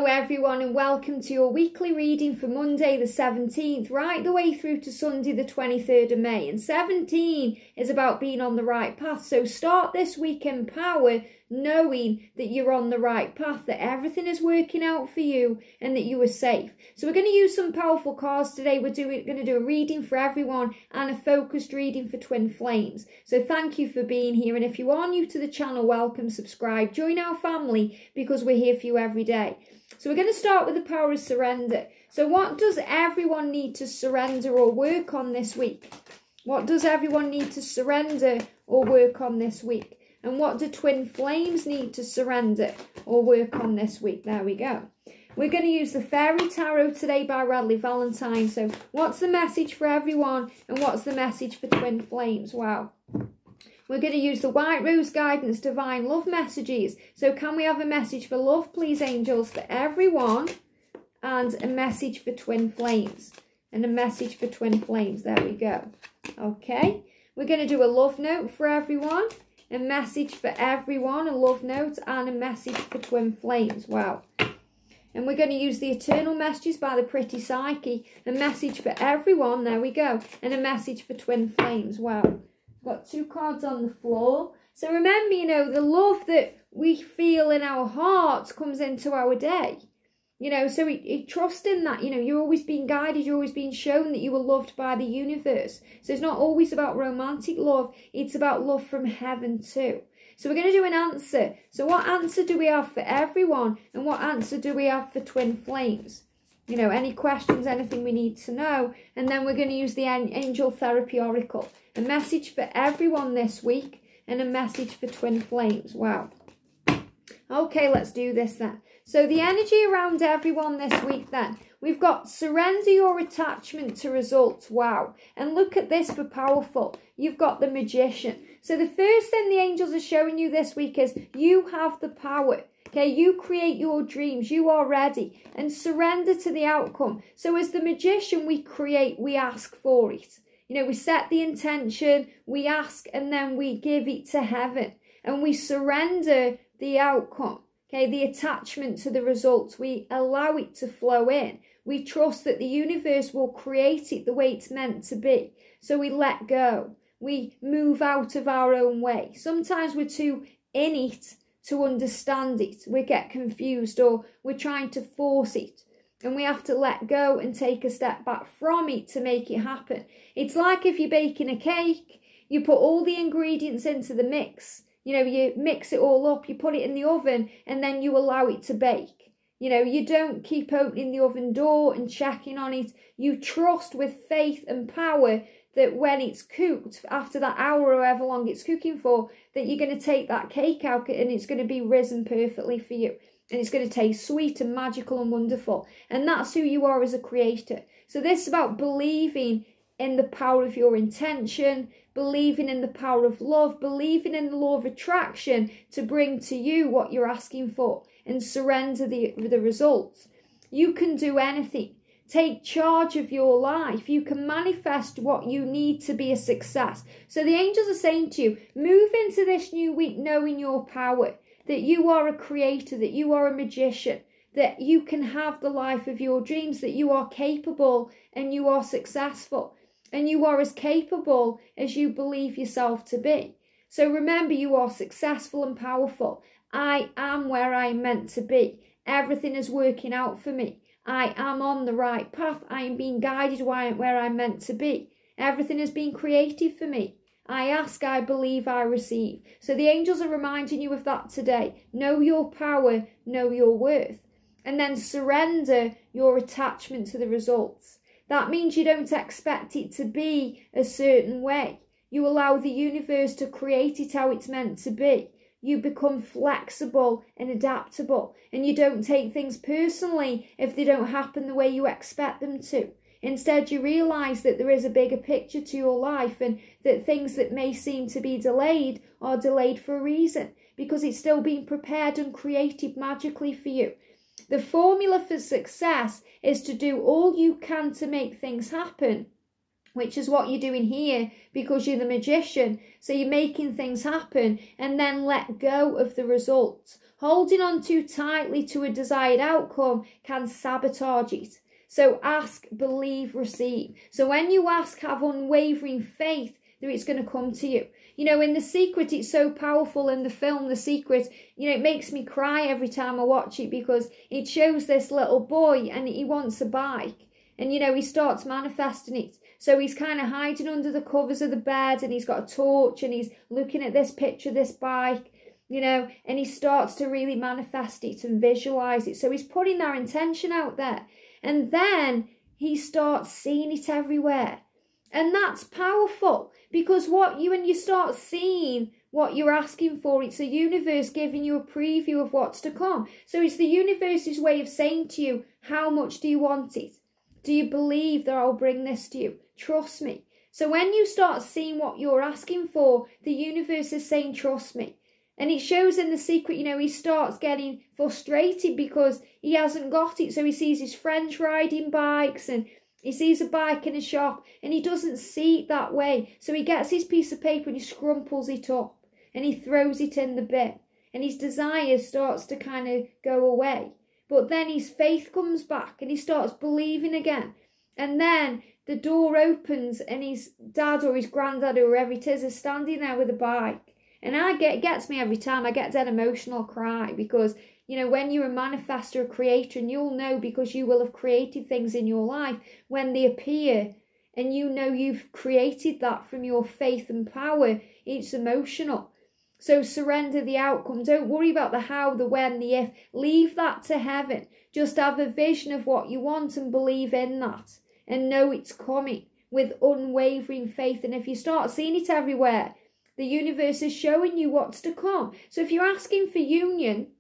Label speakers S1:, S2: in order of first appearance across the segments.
S1: Hello everyone, and welcome to your weekly reading for Monday the 17th right the way through to Sunday the 23rd of May. And 17 is about being on the right path, so start this week in power, knowing that you're on the right path, that everything is working out for you and that you are safe. So we're going to use some powerful cards today. We're going to do a reading for everyone and a focused reading for twin flames. So thank you for being here, and if you are new to the channel, welcome, subscribe, join our family because we're here for you every day. So we're going to start with the power of surrender. So what does everyone need to surrender or work on this week? What does everyone need to surrender or work on this week? And what do twin flames need to surrender or work on this week? There we go. We're going to use the Fairy Tarot today by Radley Valentine. So what's the message for everyone and what's the message for twin flames? Wow. We're going to use the White Rose Guidance Divine Love Messages. So can we have a message for love, please, angels, for everyone? And a message for twin flames. And a message for twin flames. There we go. Okay. We're going to do a love note for everyone. A message for everyone. A love note and a message for twin flames. Wow. And we're going to use the Eternal Messages by the Pretty Psyche. A message for everyone. There we go. And a message for twin flames. Wow. Got two cards on the floor. So remember, you know, the love that we feel in our hearts comes into our day. You know, so trust in that. You know, you're always being guided. You're always being shown that you are loved by the universe. So it's not always about romantic love. It's about love from heaven too. So we're going to do an answer. So what answer do we have for everyone? And what answer do we have for twin flames? You know, any questions, anything we need to know. And then we're going to use the Angel Therapy Oracle. A message for everyone this week and a message for twin flames. Wow. Okay, let's do this then. So the energy around everyone this week then. We've got surrender your attachment to results. Wow. And look at this for powerful. You've got the Magician. So the first thing the angels are showing you this week is you have the power. Okay, you create your dreams. You are ready. And surrender to the outcome. So as the Magician, we create, we ask for it. You know, we set the intention, we ask, and then we give it to heaven. And we surrender the outcome, okay, the attachment to the results. We allow it to flow in. We trust that the universe will create it the way it's meant to be. So we let go. We move out of our own way. Sometimes we're too in it to understand it. We get confused or we're trying to force it. And we have to let go and take a step back from it to make it happen. It's like if you're baking a cake, you put all the ingredients into the mix. You know, you mix it all up, you put it in the oven, and then you allow it to bake. You know, you don't keep opening the oven door and checking on it. You trust with faith and power that when it's cooked, after that hour or however long it's cooking for, that you're going to take that cake out and it's going to be risen perfectly for you. And it's going to taste sweet and magical and wonderful. And that's who you are as a creator. So this is about believing in the power of your intention, believing in the power of love, believing in the law of attraction to bring to you what you're asking for and surrender the results. You can do anything. Take charge of your life. You can manifest what you need to be a success. So the angels are saying to you, move into this new week knowing your power. That you are a creator, that you are a magician, that you can have the life of your dreams, that you are capable and you are successful. And you are as capable as you believe yourself to be. So remember, you are successful and powerful. I am where I'm meant to be. Everything is working out for me. I am on the right path. I am being guided where I'm meant to be. Everything is being created for me. I ask, I believe, I receive. So the angels are reminding you of that today. Know your power, know your worth. And then surrender your attachment to the results. That means you don't expect it to be a certain way. You allow the universe to create it how it's meant to be. You become flexible and adaptable. And you don't take things personally if they don't happen the way you expect them to. Instead, you realise that there is a bigger picture to your life and that things that may seem to be delayed are delayed for a reason because it's still being prepared and created magically for you. The formula for success is to do all you can to make things happen which is what you're doing here because you're the magician. So you're making things happen and then let go of the results. Holding on too tightly to a desired outcome can sabotage it. So ask, believe, receive. So when you ask, have unwavering faith that it's going to come to you. You know, in The Secret, it's so powerful in the film, The Secret. You know, it makes me cry every time I watch it because it shows this little boy and he wants a bike. And, you know, he starts manifesting it. So he's kind of hiding under the covers of the bed and he's got a torch and he's looking at this picture, this bike, you know, and he starts to really manifest it and visualize it. So he's putting that intention out there. And then he starts seeing it everywhere. And that's powerful because when you start seeing what you're asking for, it's the universe giving you a preview of what's to come. So it's the universe's way of saying to you, how much do you want it? Do you believe that I'll bring this to you? Trust me. So when you start seeing what you're asking for, the universe is saying, trust me. And it shows in The Secret, you know, he starts getting frustrated because he hasn't got it. So he sees his friends riding bikes and he sees a bike in a shop and he doesn't see it that way. So he gets his piece of paper and he scrumples it up and he throws it in the bin. And his desire starts to kind of go away. But then his faith comes back and he starts believing again. And then the door opens and his dad or his granddad or whoever it is standing there with a bike. And it gets me every time. I get dead emotional, cry because, you know, when you're a manifestor, a creator, and you'll know because you will have created things in your life, when they appear and you know you've created that from your faith and power, it's emotional. So surrender the outcome. Don't worry about the how, the when, the if. Leave that to heaven. Just have a vision of what you want and believe in that. And know it's coming with unwavering faith. And if you start seeing it everywhere, the universe is showing you what's to come. So if you're asking for union,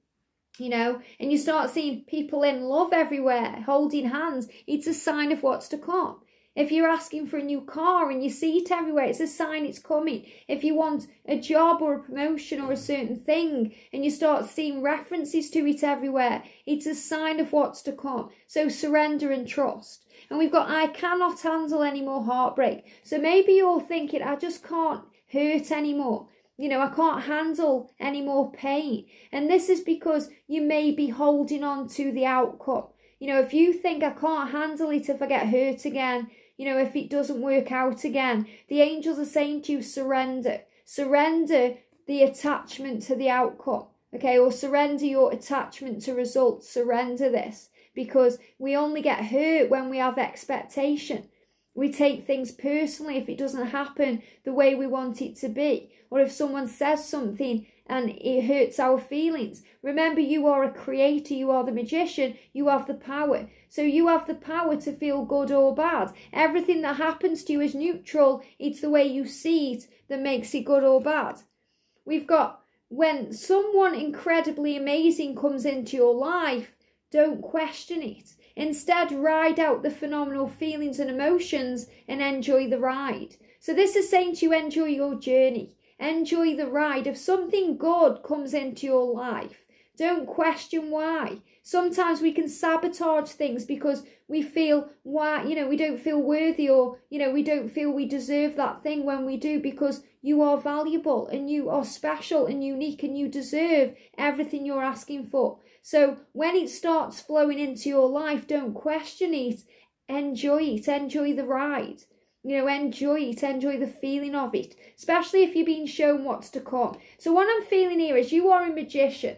S1: you know, and you start seeing people in love everywhere, holding hands, it's a sign of what's to come. If you're asking for a new car and you see it everywhere, it's a sign it's coming. If you want a job or a promotion or a certain thing and you start seeing references to it everywhere, it's a sign of what's to come. So surrender and trust. And we've got, I cannot handle any more heartbreak. So maybe you're thinking, I just can't hurt anymore. You know, I can't handle any more pain. And this is because you may be holding on to the outcome. You know, if you think I can't handle it if I get hurt again, you know, if it doesn't work out again, the angels are saying to you, surrender. Surrender the attachment to the outcome, okay? Or surrender your attachment to results. Surrender this because we only get hurt when we have expectation. We take things personally if it doesn't happen the way we want it to be. Or if someone says something and it hurts our feelings. Remember, you are a creator, you are the magician, you have the power. So you have the power to feel good or bad. Everything that happens to you is neutral. It's the way you see it that makes it good or bad. We've got, when someone incredibly amazing comes into your life, don't question it. Instead, ride out the phenomenal feelings and emotions and enjoy the ride. So this is saying to you, enjoy your journey. Enjoy the ride. If something good comes into your life, don't question why. Sometimes we can sabotage things because we feel, why, you know, we don't feel worthy or, you know, we don't feel we deserve that thing when we do, because you are valuable and you are special and unique and you deserve everything you're asking for. So when it starts flowing into your life, don't question it. Enjoy it. Enjoy the ride. You know, enjoy it. Enjoy the feeling of it, especially if you're being shown what's to come. So what I'm feeling here is you are a magician,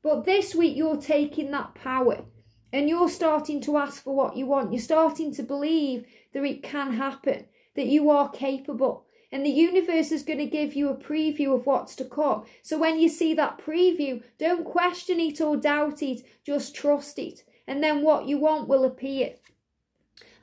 S1: but this week you're taking that power and you're starting to ask for what you want. You're starting to believe that it can happen, that you are capable. And the universe is going to give you a preview of what's to come. So when you see that preview, don't question it or doubt it. Just trust it. And then what you want will appear.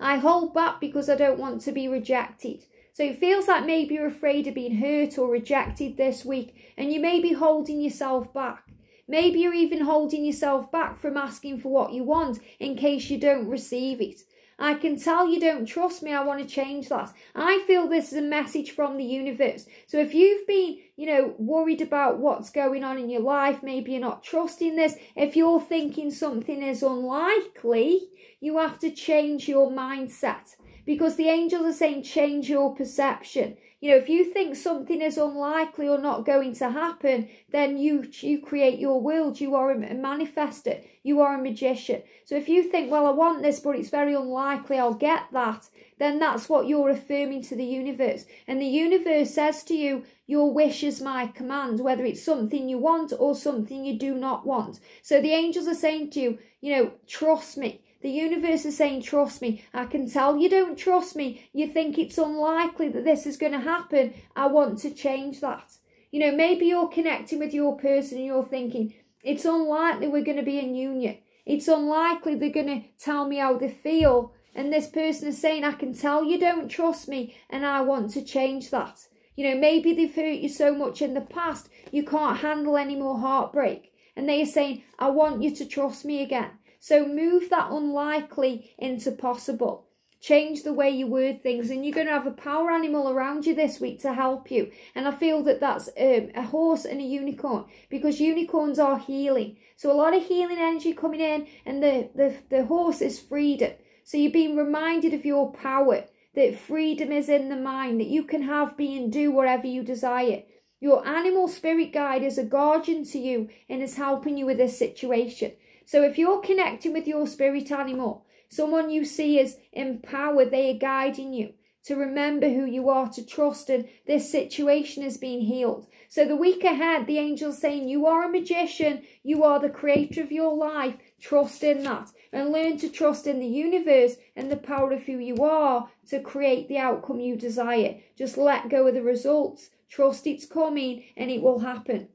S1: I hold back because I don't want to be rejected. So it feels like maybe you're afraid of being hurt or rejected this week. And you may be holding yourself back. Maybe you're even holding yourself back from asking for what you want in case you don't receive it. I can tell you don't trust me. I want to change that. I feel this is a message from the universe. So if you've been, you know, worried about what's going on in your life, maybe you're not trusting this. If you're thinking something is unlikely, you have to change your mindset. because the angels are saying change your perception. You know, if you think something is unlikely or not going to happen, then you create your world. You are a manifester. You are a magician. So if you think, well, I want this, but it's very unlikely I'll get that, then that's what you're affirming to the universe. And the universe says to you, your wish is my command, whether it's something you want or something you do not want. So the angels are saying to you, you know, trust me. The universe is saying, trust me. I can tell you don't trust me. You think it's unlikely that this is going to happen. I want to change that. You know, maybe you're connecting with your person and you're thinking, it's unlikely we're going to be in union. It's unlikely they're going to tell me how they feel. And this person is saying, I can tell you don't trust me and I want to change that. You know, maybe they've hurt you so much in the past, you can't handle any more heartbreak. And they are saying, I want you to trust me again. So move that unlikely into possible. Change the way you word things, and you're going to have a power animal around you this week to help you. And I feel that that's a horse and a unicorn, because unicorns are healing. So a lot of healing energy coming in, and the horse is freedom. So you're being reminded of your power, that freedom is in the mind, that you can have, be and do whatever you desire. Your animal spirit guide is a guardian to you and is helping you with this situation. So if you're connecting with your spirit animal, someone you see as empowered, they are guiding you to remember who you are, to trust, and this situation is being healed. So the week ahead, the angel's saying, you are a magician, you are the creator of your life, trust in that, and learn to trust in the universe and the power of who you are to create the outcome you desire. Just let go of the results, trust it's coming and it will happen.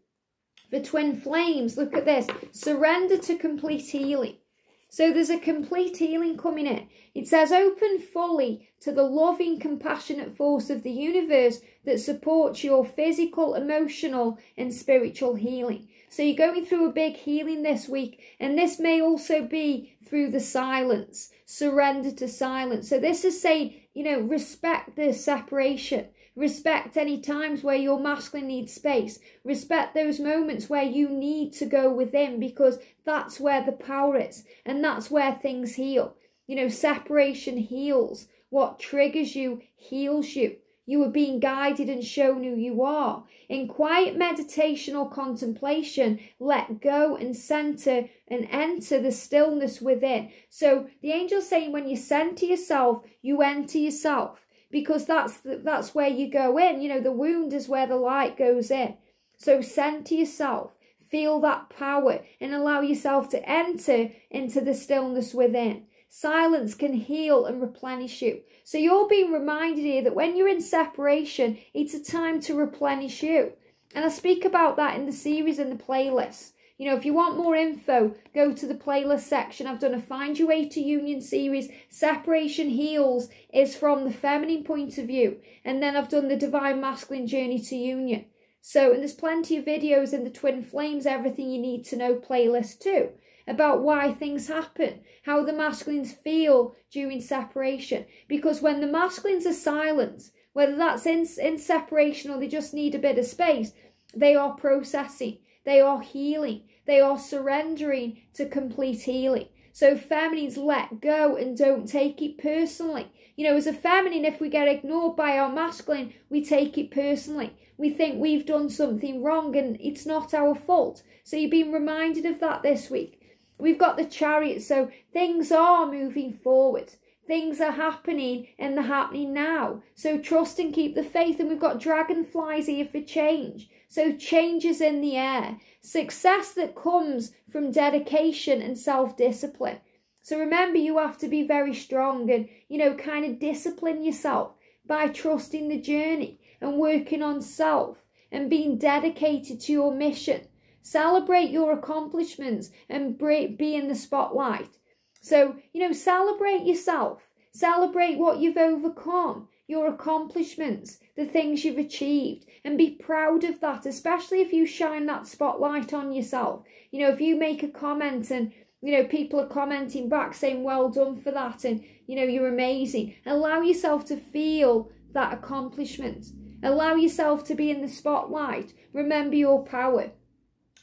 S1: The twin flames, look at this. Surrender to complete healing. So there's a complete healing coming in. It says, open fully to the loving, compassionate force of the universe that supports your physical, emotional, and spiritual healing. So you're going through a big healing this week, and this may also be through the silence. Surrender to silence. So this is saying, you know, respect the separation. Respect any times where your masculine needs space. Respect those moments where you need to go within, because that's where the power is and that's where things heal. You know, separation heals. What triggers you heals you. You are being guided and shown who you are. In quiet meditation or contemplation, let go and center and enter the stillness within. So the angel's saying, when you center yourself, you enter yourself. Because that's where you go in. You know, the wound is where the light goes in. So center yourself, feel that power, and allow yourself to enter into the stillness within. Silence can heal and replenish you. So you're being reminded here that when you're in separation, it's a time to replenish you. And I speak about that in the series and the playlist. You know, if you want more info, go to the playlist section. I've done a Find Your Way to Union series. Separation Heals is from the feminine point of view. And then I've done the Divine Masculine Journey to Union. So, and there's plenty of videos in the Twin Flames, Everything You Need to Know playlist too, about why things happen, how the masculines feel during separation. Because when the masculines are silent, whether that's in separation or they just need a bit of space, they are processing. They are healing. They are surrendering to complete healing. So feminines, let go and don't take it personally. You know, as a feminine, if we get ignored by our masculine, we take it personally. We think we've done something wrong and it's not our fault. So you've been reminded of that this week. We've got the Chariot, so things are moving forward. Things are happening and they're happening now. So trust and keep the faith. And we've got dragonflies here for change. So change is in the air. Success that comes from dedication and self-discipline. So remember, you have to be very strong and, you know, kind of discipline yourself by trusting the journey and working on self and being dedicated to your mission. Celebrate your accomplishments and be in the spotlight. So, you know, celebrate yourself. Celebrate what you've overcome, your accomplishments, the things you've achieved, and be proud of that, especially if you shine that spotlight on yourself. You know, if you make a comment and, you know, people are commenting back saying, well done for that, and, you know, you're amazing. Allow yourself to feel that accomplishment. Allow yourself to be in the spotlight. Remember your power.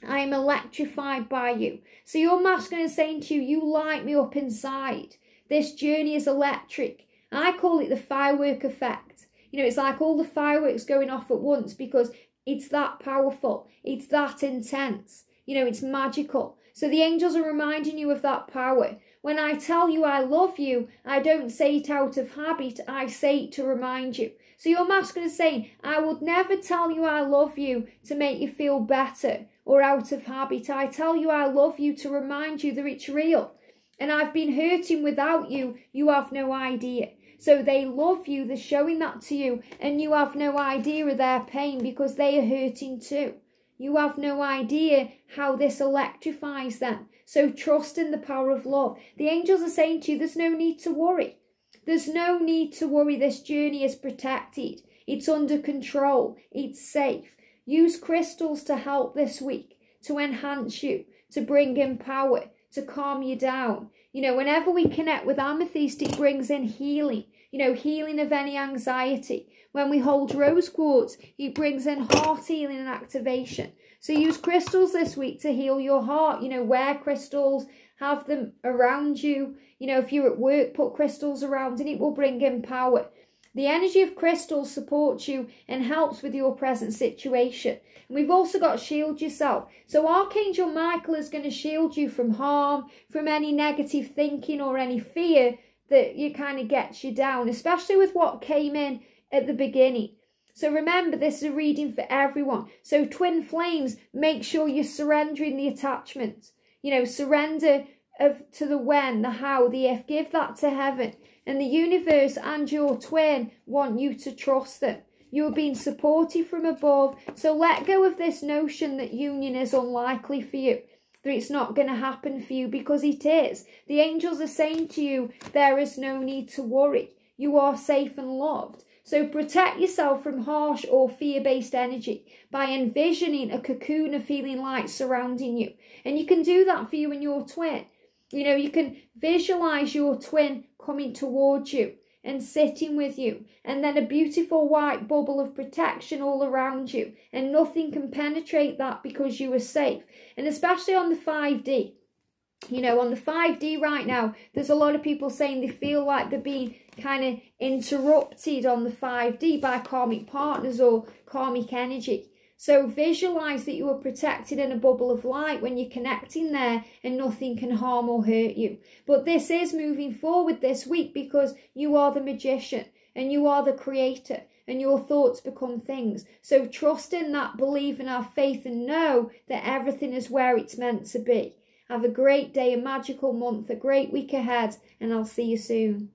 S1: I am electrified by you. So your masculine is saying to you, you light me up inside. This journey is electric. I call it the firework effect. You know, it's like all the fireworks going off at once because it's that powerful. It's that intense. You know, it's magical. So the angels are reminding you of that power. When I tell you I love you, I don't say it out of habit. I say it to remind you. So your masculine is saying, I would never tell you I love you to make you feel better or out of habit. I tell you I love you to remind you that it's real. And I've been hurting without you. You have no idea. So they love you. They're showing that to you. And you have no idea of their pain because they are hurting too. You have no idea how this electrifies them. So trust in the power of love. The angels are saying to you, there's no need to worry. There's no need to worry. This journey is protected. It's under control. It's safe. Use crystals to help this week, to enhance you, to bring in power, to calm you down. You know, whenever we connect with amethyst, it brings in healing. You know, healing of any anxiety. When we hold rose quartz, it brings in heart healing and activation. So use crystals this week to heal your heart. You know, wear crystals, have them around you. You know, if you're at work, put crystals around and it will bring in power. The energy of crystals supports you and helps with your present situation. And we've also got shield yourself. So Archangel Michael is going to shield you from harm, from any negative thinking or any fear that you kind of gets you down, especially with what came in at the beginning. So remember, this is a reading for everyone. So twin flames, make sure you're surrendering the attachment. You know, surrender to the when, the how, the if. Give that to heaven. And the universe and your twin want you to trust them. You're being supported from above. So let go of this notion that union is unlikely for you, that it's not going to happen for you, because it is. The angels are saying to you, there is no need to worry. You are safe and loved. So protect yourself from harsh or fear-based energy by envisioning a cocoon of feeling light surrounding you. And you can do that for you and your twin. You know, you can visualize your twin coming towards you and sitting with you, and then a beautiful white bubble of protection all around you, and nothing can penetrate that because you are safe. And especially on the 5D, you know, on the 5D right now, there's a lot of people saying they feel like they're being kind of interrupted on the 5D by karmic partners or karmic energy. So visualize that you are protected in a bubble of light when you're connecting there, and nothing can harm or hurt you. But this is moving forward this week because you are the magician and you are the creator, and your thoughts become things. So trust in that, believe and have faith, and know that everything is where it's meant to be. Have a great day, a magical month, a great week ahead, and I'll see you soon.